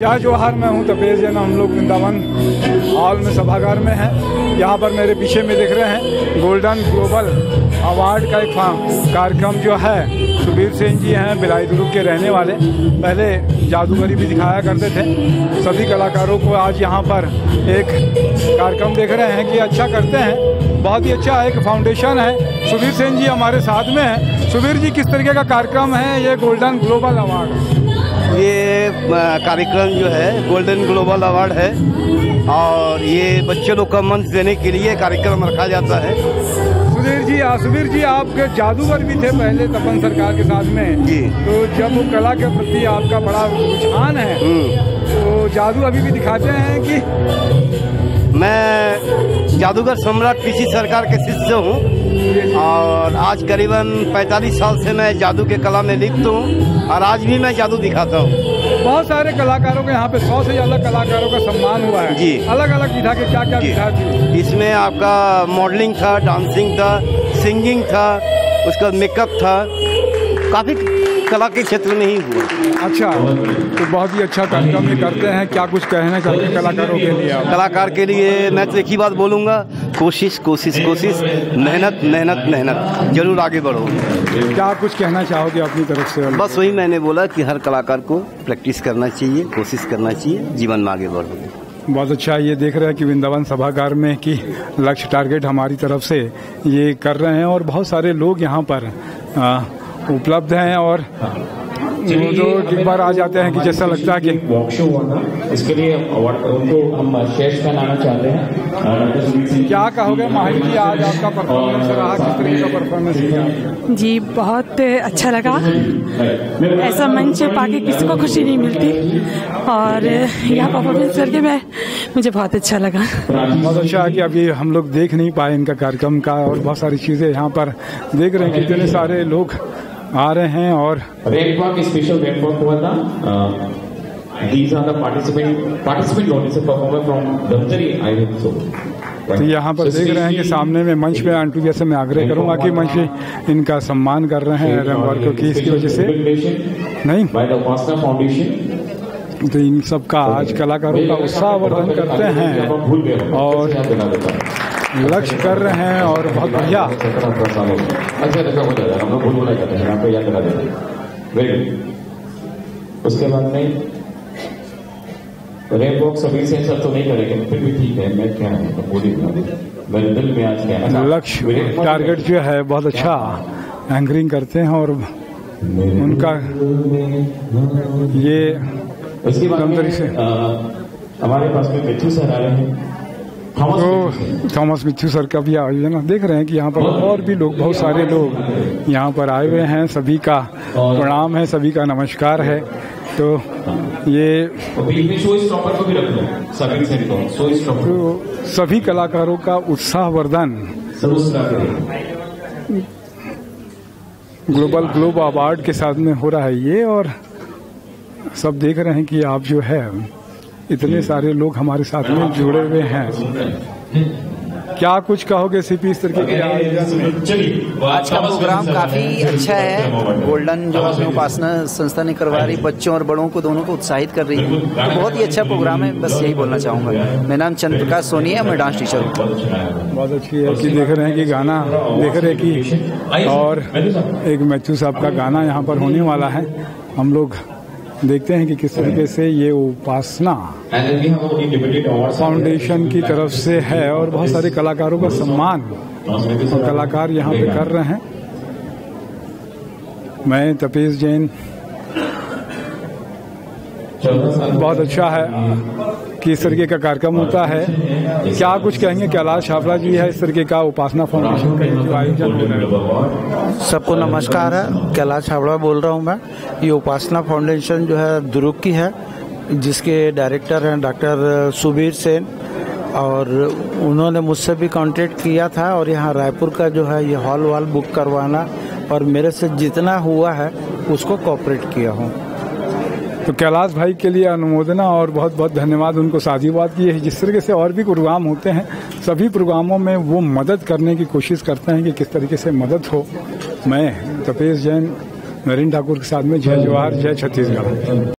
जय जवाहर। मैं हूं तपेश जैन। हम लोग वृंदावन हॉल में सभागार में हैं। यहाँ पर मेरे पीछे में दिख रहे हैं गोल्डन ग्लोबल अवार्ड का एक कार्यक्रम जो है। सुबीर सेन जी हैं, बिलाई दुर्ग के रहने वाले, पहले जादूगरी भी दिखाया करते थे। सभी कलाकारों को आज यहाँ पर एक कार्यक्रम देख रहे हैं कि अच्छा करते हैं, बहुत ही अच्छा एक फाउंडेशन है। सुबीर सेन जी हमारे साथ में हैं। सुबीर जी, किस तरीके का कार्यक्रम है ये गोल्डन ग्लोबल अवार्ड? ये कार्यक्रम जो है गोल्डन ग्लोबल अवार्ड है और ये बच्चे लोग का मंच देने के लिए कार्यक्रम रखा जाता है। सुबीर जी आपके जादूगर भी थे पहले तपन सरकार के साथ में जी। तो जब कला के प्रति आपका बड़ा रुझान है तो जादू अभी भी दिखाते हैं कि? मैं जादूगर सम्राट पीसी सरकार के शिष्य हूँ और आज करीबन 45 साल से मैं जादू के कला में लिप्त हूँ और आज भी मैं जादू दिखाता हूँ। बहुत सारे कलाकारों के यहाँ पे 100 से ज़्यादा कलाकारों का सम्मान हुआ है जी। अलग अलग विधा के क्या क्या विधा थी इसमें? आपका मॉडलिंग था, डांसिंग था, सिंगिंग था, उसका मेकअप था, काफ़ी कला के क्षेत्र में ही हुआ। अच्छा, तो बहुत ही अच्छा कार्यक्रम ये करते हैं। क्या कुछ कहना चाहते हैं कलाकारों के लिए? कलाकार के लिए मैं तो एक ही बात बोलूँगा, कोशिश कोशिश कोशिश, मेहनत मेहनत मेहनत, जरूर आगे बढ़ो। क्या कुछ कहना चाहोगे अपनी तरफ से? बस वही मैंने बोला कि हर कलाकार को प्रैक्टिस करना चाहिए, कोशिश करना चाहिए, जीवन में आगे बढ़ो। बहुत अच्छा। ये देख रहे हैं कि वृंदावन सभागार में कि लक्ष्य टारगेट हमारी तरफ से ये कर रहे हैं और बहुत सारे लोग यहाँ पर उपलब्ध हैं और वो जो एक बार आ जाते हैं कि जैसा लगता है कि वॉक शो हुआ था, इसके लिए अवार्ड उनको हम शेष का लाना चाहते हैं। क्या कहोगे माही जी, आज आपका परफॉर्मेंस रहा, किस तरीके का परफॉर्मेंस किया? जी बहुत अच्छा लगा। ऐसा मंच पाके किसी को खुशी नहीं मिलती और यहाँ परफॉर्मेंस करके मुझे बहुत अच्छा लगा। बहुत अच्छा है कि अभी हम लोग देख नहीं पाए इनका कार्यक्रम का और बहुत सारी चीजें यहाँ पर देख रहे हैं कि इतने सारे लोग आ रहे हैं और red walk special red walk हुआ था। These are the participant only से performer from Dhamtari, I hope so. तो यहाँ पर देख रहे हैं कि सामने में मंच पे आंटू जैसे मैं आग्रह करूंगा कि मंच पे इनका सम्मान कर रहे हैं रंगवार को की इसकी वजह से नहीं by the Upasana Foundation। तो इन सब का आज कलाकारों का उत्साहवर्धन करते हैं और लक्ष्य कर रहे हैं और बहुत बढ़िया। अच्छा ऐसा हो जाता है, हम लोग भूल भुला जाते हैं, यहाँ पे याद करा देते हैं। Very good. उसके बाद में रेड बॉक्स अभी से सब तो नहीं करेंगे, फिर भी ठीक है। मैं क्या है बोली मेरे दिल में आज क्या है, लक्ष्य टारगेट जो है बहुत अच्छा एंकरिंग करते हैं और उनका ये उसके बाद से हमारे पास में मिथु सर आ रहे हैं। तो थॉमस मिथु सर का भी आयोजन देख रहे हैं कि यहाँ पर और भी लोग, बहुत सारे लोग यहाँ पर आए हुए हैं। सभी का प्रणाम है, सभी का नमस्कार है। तो ये तो सभी कलाकारों का उत्साहवर्धन ग्लोब अवार्ड के साथ में हो रहा है ये, और सब देख रहे हैं कि आप जो है इतने सारे लोग हमारे साथ में जुड़े हुए हैं। क्या कुछ कहोगे सीपी इस तरीके के आज का प्रोग्राम काफी अच्छा है। गोल्डन जो उपासना संस्था ने करवा रही, बच्चों और बड़ों को दोनों को उत्साहित कर रही है, तो बहुत ही अच्छा प्रोग्राम है। बस यही बोलना चाहूंगा। मेरा नाम चंद्र प्रकाश सोनी है, मैं डांस टीचर हूँ। बहुत अच्छी है कि देख रहे हैं कि गाना देख रहे हैं कि और एक मैथ्यू साहब का गाना यहाँ पर होने वाला है। हम लोग देखते हैं कि किस तरीके से ये उपासना फाउंडेशन की तरफ से है और बहुत सारे कलाकारों का सम्मान और कलाकार यहाँ पे कर रहे हैं। मैं तपेश जैन। बहुत अच्छा है कि इस तरीके का कार्यक्रम होता है। क्या कुछ कहेंगे? कैलाश छाबड़ा जी है इस तरीके का उपासना फाउंडेशन का जो आयोजन हो रहा है। सबको नमस्कार है, कैलाश छाबड़ा बोल रहा हूँ मैं। ये उपासना फाउंडेशन जो है दुर्ग की है, जिसके डायरेक्टर हैं डॉक्टर सुबीर सेन, और उन्होंने मुझसे भी कांटेक्ट किया था और यहाँ रायपुर का जो है ये हॉल वाल बुक करवाना और मेरे से जितना हुआ है उसको कोऑपरेट किया हूँ। तो कैलाश भाई के लिए अनुमोदना और बहुत बहुत धन्यवाद उनको साधुवाद की है। जिस तरीके से और भी प्रोग्राम होते हैं सभी प्रोग्रामों में वो मदद करने की कोशिश करते हैं कि किस तरीके से मदद हो। मैं तपेश जैन नरेंद्र ठाकुर के साथ में जय जवाहर, जय छत्तीसगढ़।